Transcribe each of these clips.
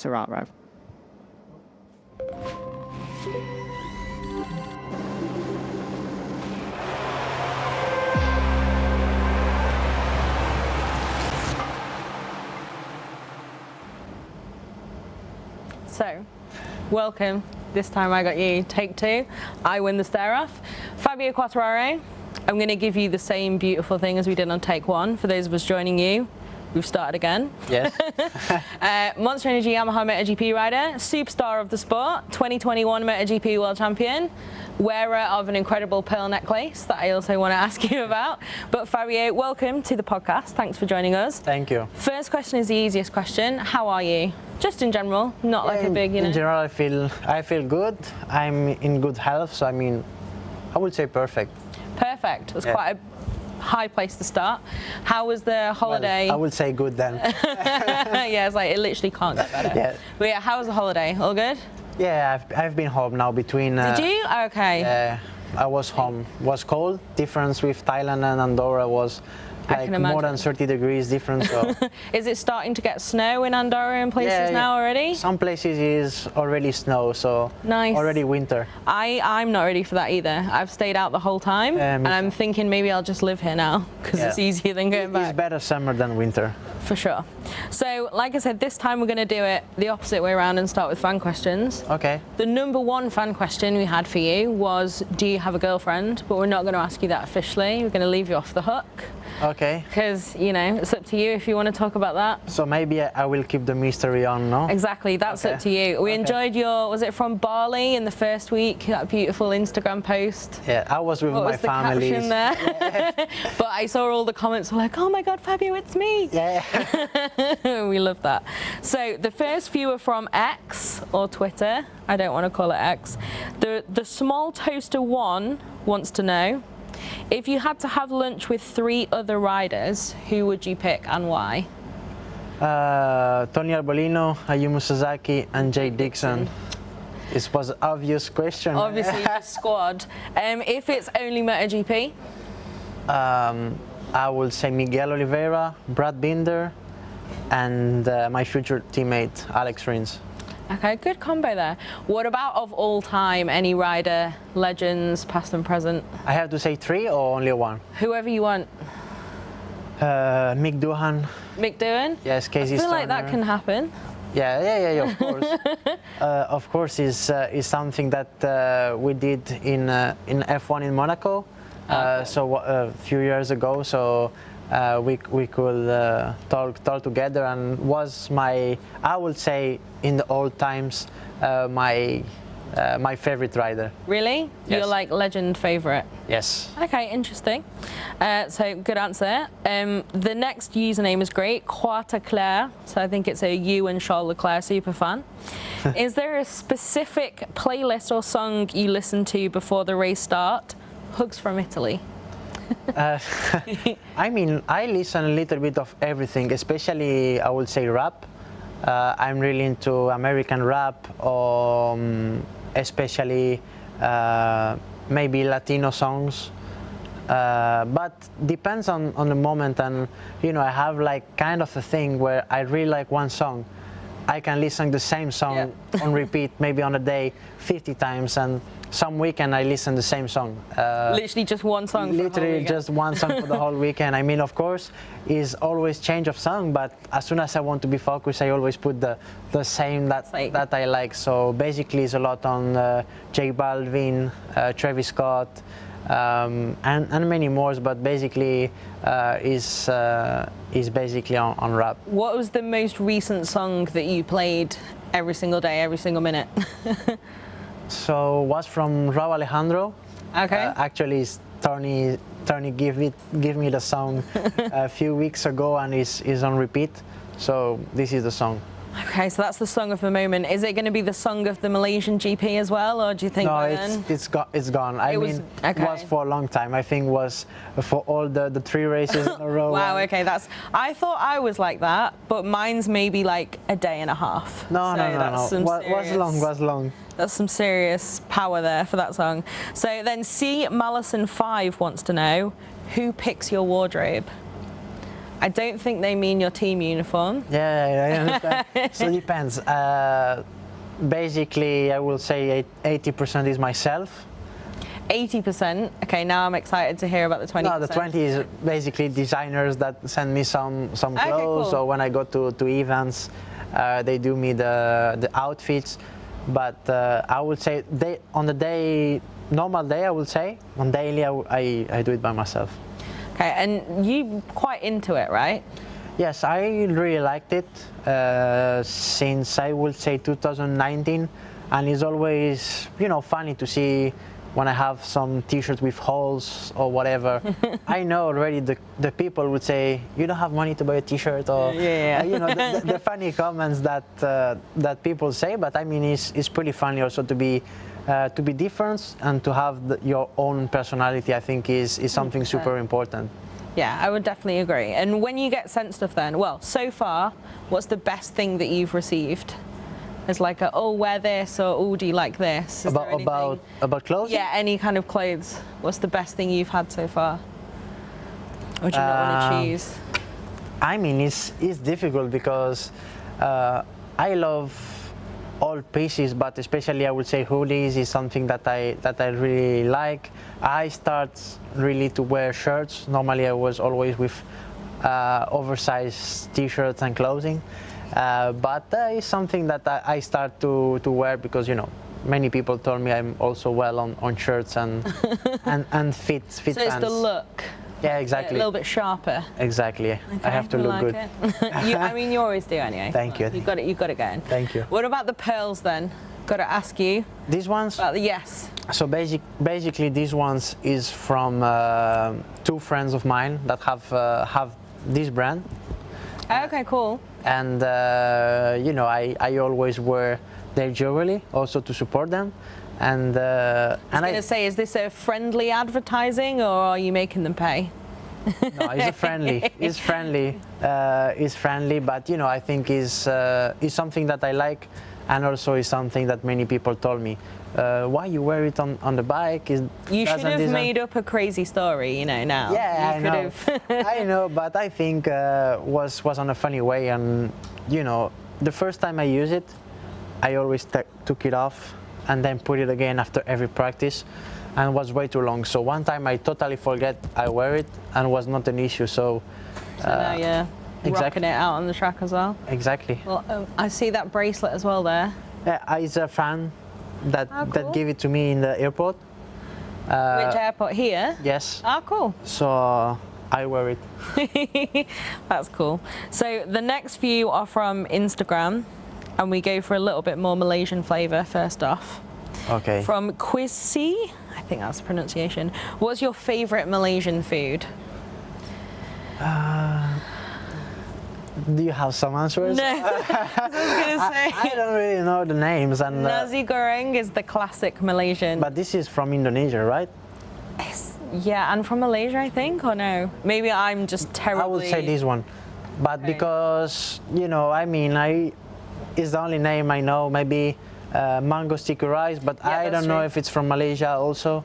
Quartararo. So, welcome. This time I got you take two. I win the stare off. Fabio Quartararo, I'm going to give you the same beautiful thing as we did on take one. For those of us joining you, we've started again. Yes. Monster Energy Yamaha MotoGP rider, superstar of the sport, 2021 MotoGP World Champion, wearer of an incredible pearl necklace that I also want to ask you about. But Fabio, welcome to the podcast. Thanks for joining us. Thank you. First question is the easiest question. How are you? Just in general, not like a big, In general, I feel good. I'm in good health, so I would say perfect. Perfect. That's quite a high place to start. How was the holiday? Well, I would say good then. Yeah, it's like it literally can't get better. Yeah. But yeah, how was the holiday? All good? Yeah, I've been home now between. Did you? Okay. I was home. Was cold. Difference with Thailand and Andorra was like more than 30 degrees difference. So. Is it starting to get snow in Andorra and places now already? Some places is already snow, so nice. Already winter. I'm not ready for that either. I've stayed out the whole time, and I'm thinking maybe I'll just live here now because it's easier than going back. It's better summer than winter. For sure. So, like I said, this time we're going to do it the opposite way around and start with fan questions. Okay. The number one fan question we had for you was, do you have a girlfriend? But we're not going to ask you that officially. We're going to leave you off the hook. Okay. Because, you know, it's up to you if you want to talk about that. So maybe I will keep the mystery on, no? Exactly, that's up to you. We enjoyed your, was it from Bali in the first week, that beautiful Instagram post? Yeah, I was with my family. What was the caption there? Yeah. But I saw all the comments were like, oh my God, Fabio, it's me. Yeah. We love that. So the first few are from X or Twitter. I don't want to call it X. The Small Toaster 1 wants to know, if you had to have lunch with 3 other riders, who would you pick and why? Tony Arbolino, Ayumu Sasaki, and Jay Dixon. This was an obvious question. Obviously, the squad. If it's only MotoGP? I will say Miguel Oliveira, Brad Binder, and my future teammate, Alex Rins. Okay, good combo there. What about of all time, any rider, legends, past and present? I have to say 3 or only 1? Whoever you want. Mick Doohan. Mick Doohan? Yes, Casey I feel Stoner. like that can happen. Yeah, of course. Of course, is something that we did in F1 in Monaco. So a few years ago. So. We could talk together, and was I would say in the old times my favorite rider. Really? Yes. You're like legend favorite? Yes. Okay, interesting. So good answer. The next username is great, Quartararo. So I think it's a you and Charles Leclerc super fan. Is there a specific playlist or song you listen to before the race start? Hugs from Italy. I listen a little bit of everything, especially I would say rap. I'm really into American rap, or especially maybe Latino songs. But depends on the moment, and I have like kind of a thing where I really like one song. I can listen the same song on repeat, maybe on a day 50 times, and some weekend I listen the same song. Literally just one song. Literally just one song for the whole weekend. I mean, of course, is always change of song, but as soon as I want to be focused, I always put the same that I like. So basically, it's a lot on J Balvin, Travis Scott, and many more. But basically, is basically on rap. What was the most recent song that you played every single day, every single minute? So was from Raul Alejandro. Okay. Actually, Tony give me the song a few weeks ago, and is on repeat. So this is the song. Okay, so that's the song of the moment. Is it going to be the song of the Malaysian GP as well, or do you think? No, it's gone. It was for a long time. I think was for all the 3 races in a row. Wow. Okay, I thought I was like that, but mine's maybe like a day and a half. No. Was long. That's some serious power there for that song. So then C Mallison 5 wants to know, who picks your wardrobe? I don't think they mean your team uniform. Yeah, I understand. So it depends. Basically, I will say 80% is myself. 80%. Okay, now I'm excited to hear about the 20%. No, the 20 is basically designers that send me some clothes. Okay, cool. So when I go to events, they do me the outfits. But I would say on the normal day, I would say on daily, I do it by myself. Okay, and you quite into it, right? Yes, I really liked it since I would say 2019, and it's always funny to see when I have some T-shirts with holes or whatever. I know already the people would say, you don't have money to buy a T-shirt, or the funny comments that people say. But I mean, it's pretty funny also to be different and to have your own personality. I think is something 100%. Super important. Yeah, I would definitely agree. And when you get sent stuff then, well, so far, what's the best thing that you've received? It's like wear this, or do you like this? Is about clothes? Yeah, any kind of clothes. What's the best thing you've had so far? Or do you not want to choose? I mean, it's difficult because I love all pieces, but especially I would say hoodies is something that I really like. I start really to wear shirts. Normally I was always with oversized T-shirts and clothing, but it's something that I start to wear because many people told me I'm also well on shirts and and fit so pants. So it's the look. Yeah, exactly. A little bit sharper. Exactly. Okay, I have to look good. I mean, you always do anyway. Thank you. You got it going. Thank you. What about the pearls then? Got to ask you. These ones? Yes. So basically, these ones is from 2 friends of mine that have this brand. Okay, cool. And I always wear their jewelry also to support them. And I was going to say, is this a friendly advertising, or are you making them pay? No, it's friendly. It's friendly. It's friendly, but I think is something that I like, and also is something that many people told me. Why you wear it on the bike? You should have made up a crazy story, now. Yeah, I know. I know, but I think was on a funny way, and the first time I use it, I always took it off and then put it again after every practice, and was way too long. So one time I totally forget I wear it, and was not an issue. So now you're rocking it out on the track as well. Exactly. Well, I see that bracelet as well there. It's a fan that cool. gave it to me in the airport. Which airport? Here? Yes. Oh, cool. So I wear it. That's cool. So the next few are from Instagram, and we go for a little bit more Malaysian flavour first off. Okay. From Quizzy, I think that's the pronunciation. What's your favourite Malaysian food? Do you have some answers? No. I was going to say. I don't really know the names. And nasi goreng is the classic Malaysian. But this is from Indonesia, right? Yeah, and from Malaysia, I think, or no? Maybe I'm just terribly... I would say this one. But because, I mean, it's the only name I know. Maybe mango sticky rice, but yeah, I don't know if it's from Malaysia also.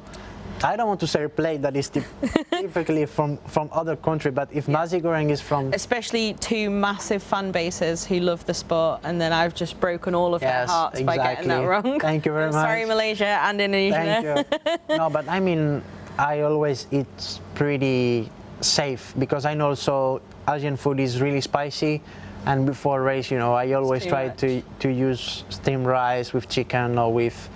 I don't want to say a plate that is typically from other country, but if nasi goreng is from... Especially 2 massive fan bases who love the sport, and then I've just broken all of their hearts by getting that wrong. Thank you very much. Sorry, Malaysia and Indonesia. Thank you. No, but I mean, I always eat pretty safe, because I know also Asian food is really spicy, and before race, I always try to use steamed rice with chicken or with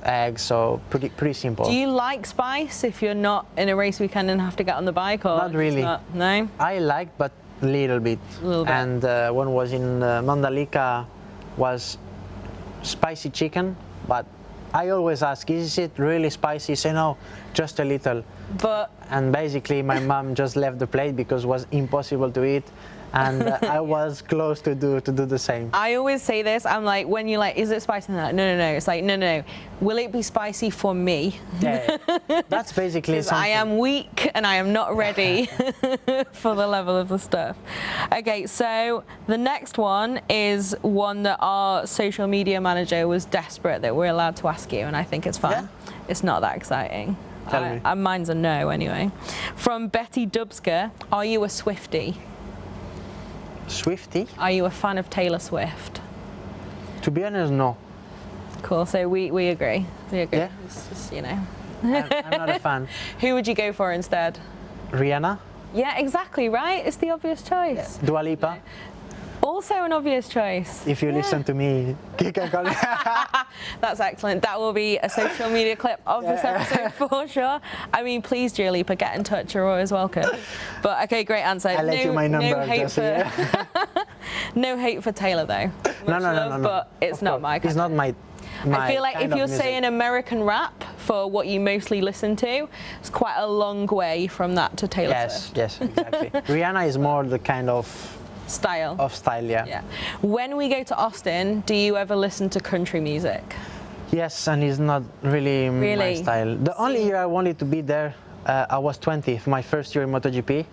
eggs, so pretty simple. Do you like spice if you're not in a race weekend and have to get on the bike, or not really? No. I like, but a little bit. And when was in Mandalika, was spicy chicken, but I always ask, is it really spicy? Say no, just a little. And basically my mom just left the plate because it was impossible to eat. And I was close to do the same. I always say this. I'm like, when you're like, is it spicy? No. It's like, no. Will it be spicy for me? Yeah, that's basically something. I am weak and I am not ready for the level of the stuff. Okay, so the next one is one that our social media manager was desperate that we're allowed to ask you, and I think it's fun. Yeah. It's not that exciting. Tell me. Mine's a no anyway. From Betty Dubska, are you a Swiftie? Swiftie? Are you a fan of Taylor Swift? To be honest, no. Cool, so we agree. We agree. Yeah. It's just, you know. I'm not a fan. Who would you go for instead? Rihanna? Yeah, exactly, right? It's the obvious choice. Dua Lipa? Also an obvious choice. If you listen to me, you can call me. That's excellent. That will be a social media clip of this episode for sure. I mean, please, Dua Lipa, get in touch. You're always welcome. But okay, great answer. I'll let you my number. No hate for, no hate for Taylor though. No. But it's not my kind. It's not my I feel like if you're music. saying American rap for what you mostly listen to, it's quite a long way from that to Taylor Swift. Yes, exactly. Rihanna is more the kind of style. Yeah. When we go to Austin, do you ever listen to country music? Yes, and it's not really my style. The only year I wanted to be there, I was 20, my first year in MotoGP.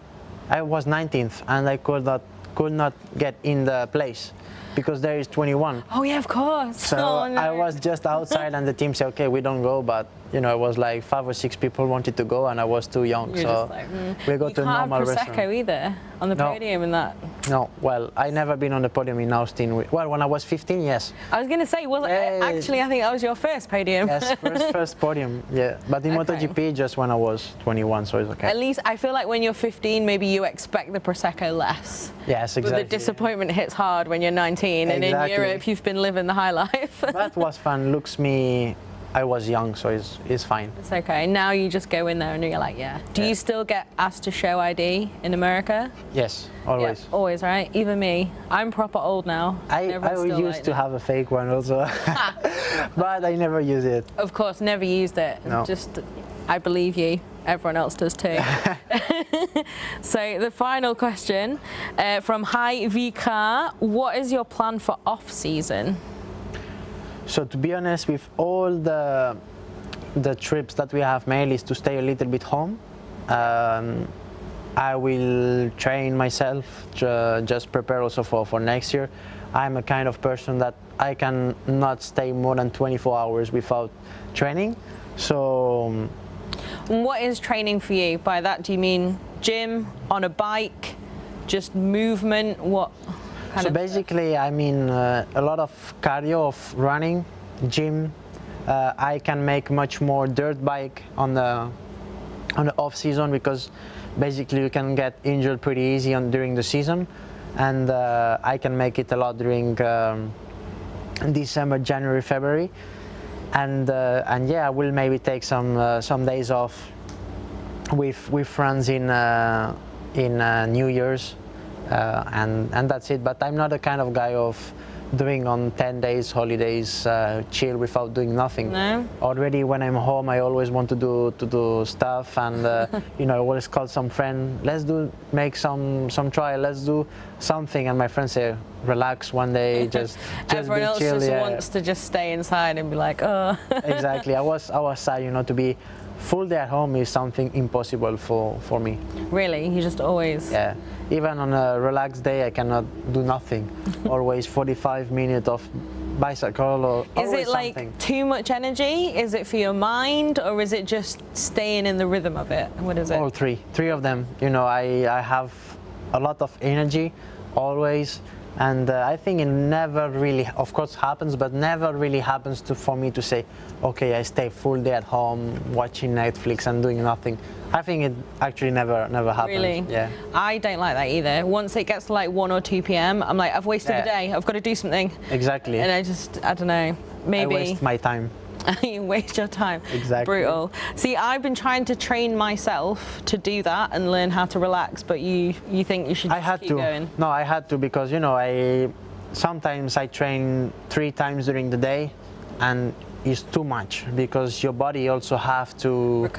I was 19th, and I could not get in the place because there is 21. Oh yeah, of course. So no. I was just outside, and the team said, "Okay, we don't go," but you know, it was like 5 or 6 people wanted to go, and I was too young. You're so just like, we go to a normal you can't have Prosecco restaurant. either on the podium and that. No, well, I never been on the podium in Austin. Well, when I was 15, yes. I was going to say, actually, I think that was your first podium. Yes, first podium, yeah. But in MotoGP, just when I was 21, so it's okay. At least I feel like when you're 15, maybe you expect the Prosecco less. Yes, exactly. But the disappointment hits hard when you're 19, and in Europe, you've been living the high life. That was fun. I was young, so it's fine. It's okay. Now you just go in there and you're like, yeah. Do you still get asked to show ID in America? Yes, always. Yeah, always, right? Even me. I'm proper old now. I used to have a fake one also, but I never use it. Of course, never used it. No. Just, I believe you. Everyone else does too. So the final question from Hi VK, what is your plan for off-season? So to be honest, with all the trips that we have made is to stay a little bit home. I will train myself, just prepare also for next year. I'm a kind of person that I can not stay more than 24 hours without training. So what is training for you? By that, do you mean gym, on a bike, just movement? What? So basically, I mean a lot of cardio, of running, gym. I can make much more dirt bike on the off season because basically you can get injured pretty easy during the season, and I can make it a lot during December, January, February, and yeah, I will maybe take some days off with friends in New Year's. And that's it. But I'm not the kind of guy of doing on 10 days holidays, chill without doing nothing. No. Already when I'm home, I always want to do stuff, and you know, I always call some friend. Let's make some trial. Let's do something. And my friends say, relax one day, just everyone be else chill, just yeah. wants to just stay inside and be like, oh. Exactly. I was sad, you know, to be full day at home is something impossible for me. Really? You just always? Yeah. Even on a relaxed day, I cannot do nothing. Always 45 minutes of bicycle or is it like something. Too much energy? Is it for your mind, or is it just staying in the rhythm of it? What is it? All three of them. You know, I have a lot of energy always, and I think it never really, of course, happens, but never really happens for me to say, okay, I stay full day at home watching Netflix and doing nothing. I think it actually never happens. Really? Yeah. I don't like that either. Once it gets to like 1 or 2 p.m., I'm like, I've wasted the day. I've got to do something. Exactly. And I don't know. Maybe. I waste my time. You waste your time. Exactly. Brutal. See, I've been trying to train myself to do that and learn how to relax, but you think you should just keep going? No, I had to, because you know, sometimes I train 3 times during the day, and it's too much because your body also have to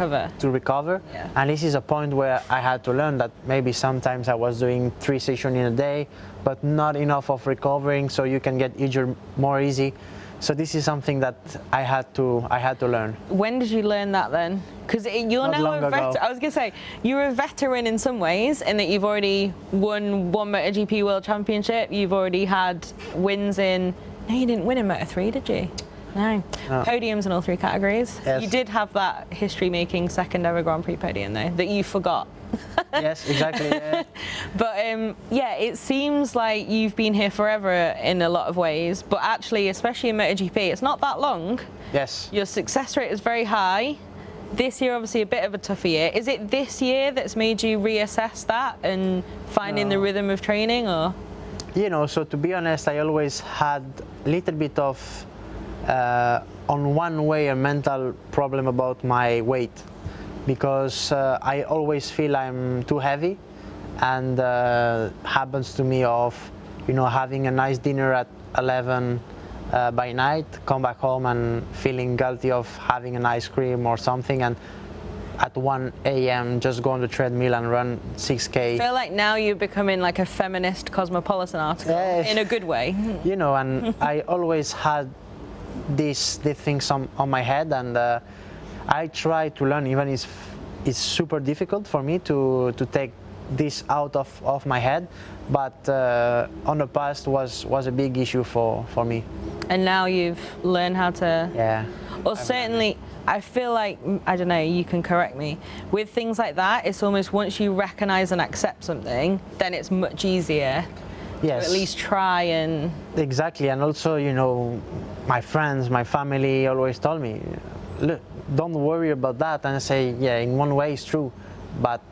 recover. Yeah. And this is a point where I had to learn that maybe sometimes I was doing 3 sessions in a day, but not enough of recovering, so you can get injured more easy. So this is something that I had to learn. When did you learn that then? Because you're now a veteran. I was going to say, you're a veteran in some ways, in that you've already won 1 MotoGP World Championship. You've already had wins in... No, you didn't win in Moto3, did you? No. Podiums in all 3 categories. Yes. You did have that history-making second ever Grand Prix podium, though, that you forgot. Yes, exactly. Yeah. But yeah, it seems like you've been here forever in a lot of ways, but actually, especially in MotoGP, it's not that long. Yes. Your success rate is very high. This year, obviously, a bit of a tougher year. Is it this year that's made you reassess that and finding the rhythm of training, or? You know, so to be honest, I always had a little bit of, on one way, a mental problem about my weight, because I always feel I'm too heavy, and happens to me of, you know, having a nice dinner at 11 by night, come back home and feeling guilty of having an ice cream or something, and at 1 a.m. just go on the treadmill and run 6K. I feel like now you're becoming like a feminist Cosmopolitan article in a good way. You know, and I always had these things on my head, and I try to learn, even if it's super difficult for me to take this out of my head, but on the past was a big issue for me. And now you've learned how to... Yeah. Well, certainly, I feel like, I don't know, you can correct me, with things like that, it's almost once you recognise and accept something, then it's much easier to at least try and... Exactly, and also, you know, my friends, my family always told me, look, don't worry about that, and I say, yeah, in one way it's true, but,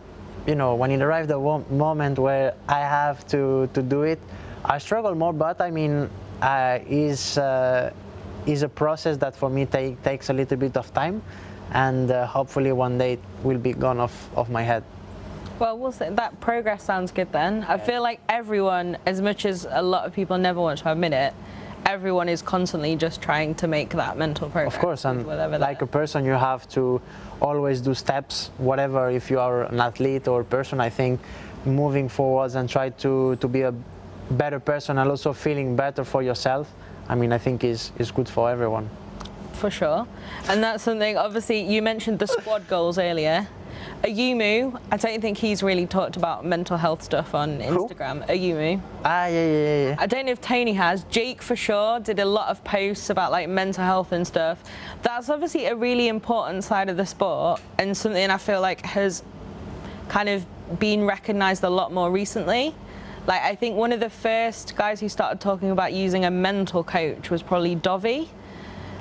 you know, when it arrived the moment where I have to do it, I struggle more, but I mean, is a process that for me takes a little bit of time, and hopefully one day it will be gone off my head. Well, we'll say that progress sounds good then. Yeah. I feel like everyone, as much as a lot of people never want to admit it, everyone is constantly just trying to make that mental progress. Of course, and like a person, you have to always do steps, whatever, if you are an athlete or person, I think moving forwards and try to be a better person and also feeling better for yourself, I mean, I think is good for everyone. For sure. And that's something, obviously, you mentioned the squad goals earlier. Ayumu, I don't think he's really talked about mental health stuff on Instagram. Who? Ayumu. Ah, yeah. I don't know if Tony has. Jake, for sure, did a lot of posts about like mental health and stuff. That's obviously a really important side of the sport, and something I feel like has kind of been recognised a lot more recently. Like, I think one of the first guys who started talking about using a mental coach was probably Dovi.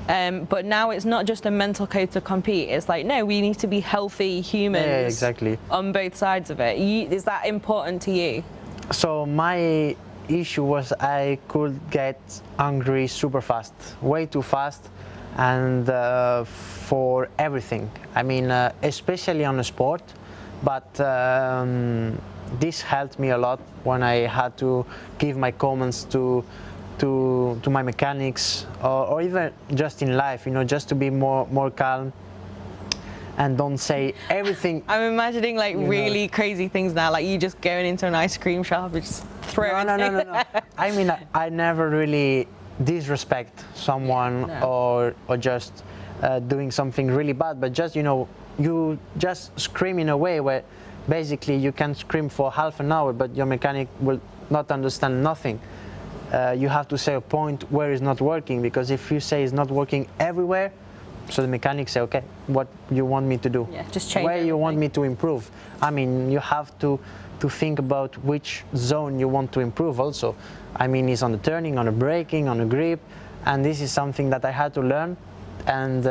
But now it's not just a mental coach to compete. It's like, no, we need to be healthy humans exactly. on both sides of it. Is that important to you? So my issue was I could get angry super fast, way too fast, and for everything. I mean, especially on a sport, but this helped me a lot when I had to give my comments to my mechanics, or even just in life, you know, just to be more calm and don't say everything. I'm imagining like really crazy things now, like you just going into an ice cream shop and just throwing. No. I mean, I never really disrespect someone or just doing something really bad, but just, you know, you just scream in a way where basically you can scream for half an hour, but your mechanic will not understand nothing. You have to say a point where it's not working, because if you say it's not working everywhere, so the mechanic say, okay, what you want me to do? Yeah, just change where everything. You want me to improve? I mean, you have to think about which zone you want to improve also. I mean, it's on the turning, on the braking, on the grip, and this is something that I had to learn, and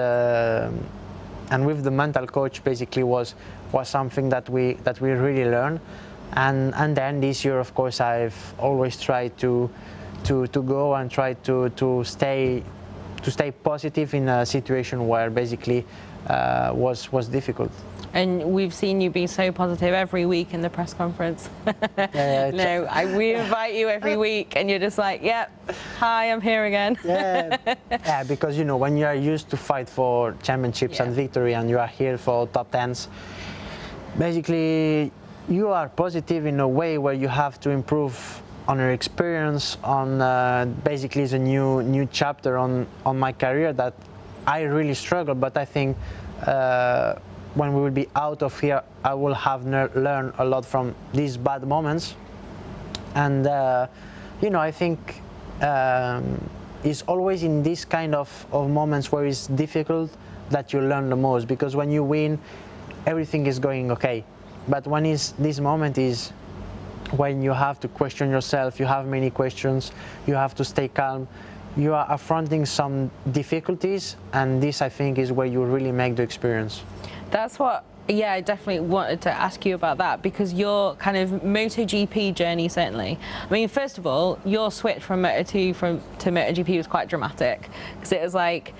with the mental coach basically was something that we really learned, and then this year, of course, I've always tried to go and try to stay positive in a situation where basically was difficult. And we've seen you be so positive every week in the press conference. We invite you every week, and you're just like, yep, hi, I'm here again. Yeah, because, you know, when you are used to fight for championships and victory, and you are here for top 10s, basically you are positive in a way where you have to improve on your experience, on basically the new chapter on my career that I really struggle, but I think when we will be out of here, I will have learned a lot from these bad moments, and you know, I think it's always in this kind of moments where it's difficult that you learn the most, because when you win, everything is going okay. But when is this moment is when you have to question yourself, you have many questions, you have to stay calm, you are affronting some difficulties, and this I think is where you really make the experience. That's what, yeah, I definitely wanted to ask you about that, because your kind of MotoGP journey, certainly. I mean, first of all, your switch from Moto2 to MotoGP was quite dramatic, because it was like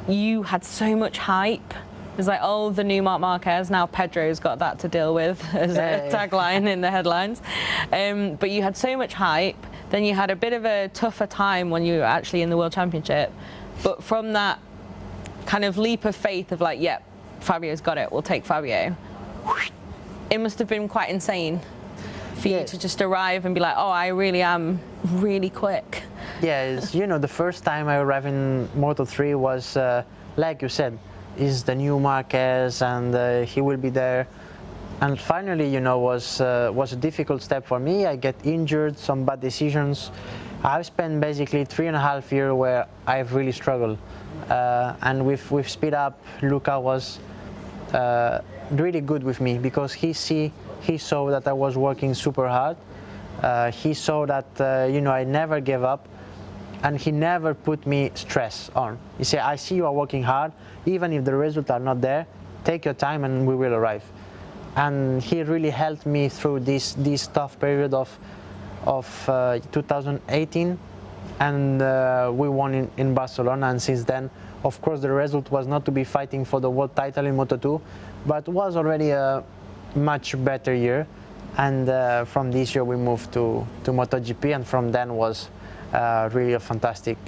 you had so much hype. It's like, oh, the new Marc Marquez, now Pedro's got that to deal with as a tagline in the headlines. But you had so much hype, then you had a bit of a tougher time when you were actually in the World Championship. But from that kind of leap of faith of like, yep, Fabio's got it, we'll take Fabio, it must have been quite insane for you to just arrive and be like, oh, I really am really quick. Yeah, you know, the first time I arrived in Moto3 was, like you said, is the new Marquez, and he will be there. And finally, you know, was a difficult step for me. I get injured, some bad decisions. I've spent basically 3.5 years where I've really struggled. And with Speed Up, Luca was really good with me, because he saw that I was working super hard. He saw that you know, I never gave up, and he never put me stress on. He said, I see you are working hard, even if the results are not there, take your time and we will arrive. And he really helped me through this tough period of 2018, and we won in Barcelona. And since then, of course, the result was not to be fighting for the world title in Moto2, but was already a much better year. And from this year we moved to MotoGP, and from then was really a fantastic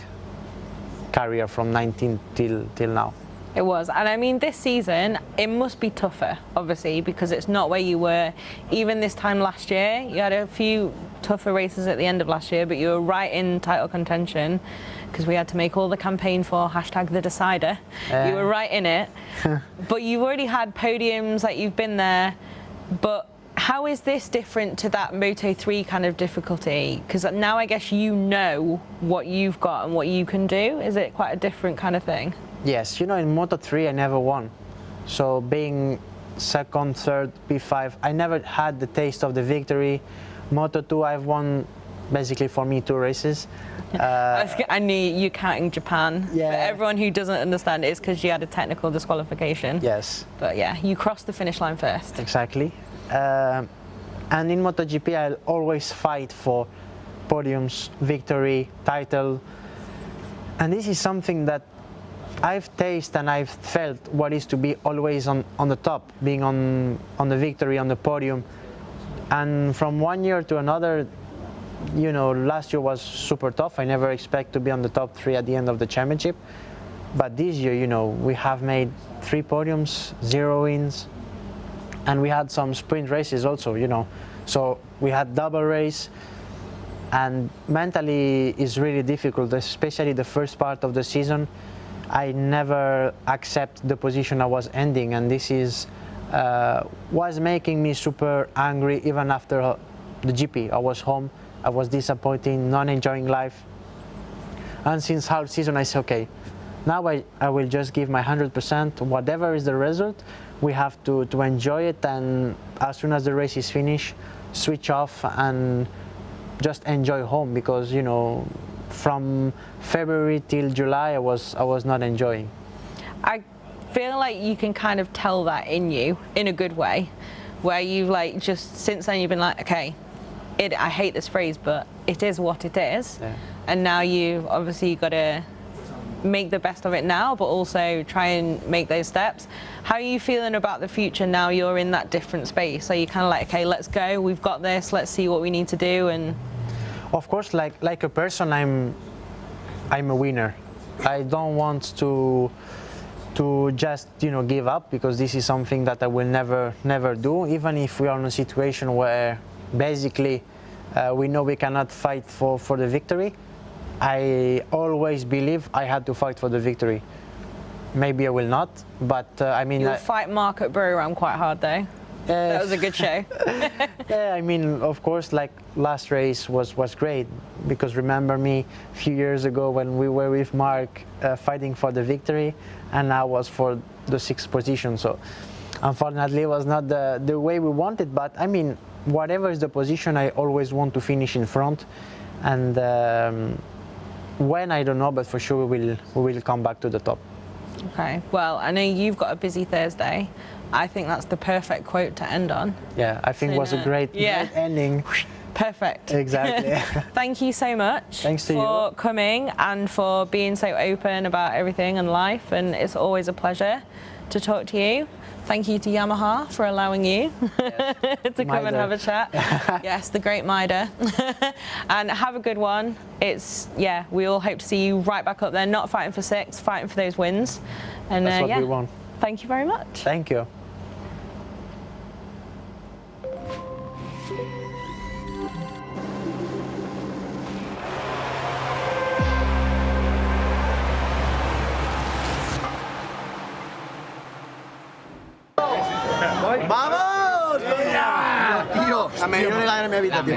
career from 19 till now. It was. And I mean, this season, it must be tougher, obviously, because it's not where you were. Even this time last year, you had a few tougher races at the end of last year, but you were right in title contention, because we had to make all the campaign for #TheDecider. You were right in it. But you've already had podiums, like you've been there. But how is this different to that Moto3 kind of difficulty? Because now I guess you know what you've got and what you can do. Is it quite a different kind of thing? Yes, you know, in Moto3 I never won. So being second, third, P5, I never had the taste of the victory. Moto2 I've won basically for me 2 races. I knew you counting Japan. Yeah. For everyone who doesn't understand, it's because you had a technical disqualification. Yes. But yeah, you crossed the finish line first. Exactly. And in MotoGP I'll always fight for podiums, victory, title. And this is something that I've tasted and I've felt what is to be always on the top, being on the victory, on the podium. And from one year to another, you know, last year was super tough. I never expect to be on the top 3 at the end of the championship. But this year, you know, we have made 3 podiums, 0 wins, and we had some sprint races also, you know. So we had double race, and mentally it's really difficult, especially the first part of the season. I never accept the position I was ending, and this is was making me super angry even after the GP. I was home, I was disappointed, not enjoying life. And since half season I said, okay, now I will just give my 100%, whatever is the result, we have to enjoy it, and as soon as the race is finished, switch off and just enjoy home, because, you know, from February till July I was not enjoying. I feel like you can kind of tell that in you, in a good way, where you've like just since then you've been like, okay, I hate this phrase, but it is what it is. Yeah. And now you obviously got to make the best of it now, but also try and make those steps. How are you feeling about the future now you're in that different space? Are you kind of like, okay, let's go, we've got this, let's see what we need to do? And of course, like a person, I'm a winner. I don't want to just, you know, give up, because this is something that I will never do. Even if we are in a situation where basically we know we cannot fight for the victory, I always believe I had to fight for the victory. Maybe I will not, but I mean... You'll fight Mark at Buriram quite hard though. That was a good show. Yeah, I mean, of course, like last race was great, because remember me a few years ago when we were with Marc fighting for the victory, and I was for the 6th position. So unfortunately, it was not the way we wanted. But I mean, whatever is the position, I always want to finish in front. And when, I don't know, but for sure we will come back to the top. Okay, well, I know you've got a busy Thursday. I think that's the perfect quote to end on. Yeah, I think it was a great ending. Perfect. Exactly. Thank you so much for coming and for being so open about everything and life, and it's always a pleasure to talk to you. Thank you to Yamaha for allowing you to come and have a chat. Yes, the great Maida. And have a good one. We all hope to see you right back up there, not fighting for 6, fighting for those wins. And that's what we want. Thank you very much. Thank you. ¡Vamos! Tío, la mejor de la vida, tío.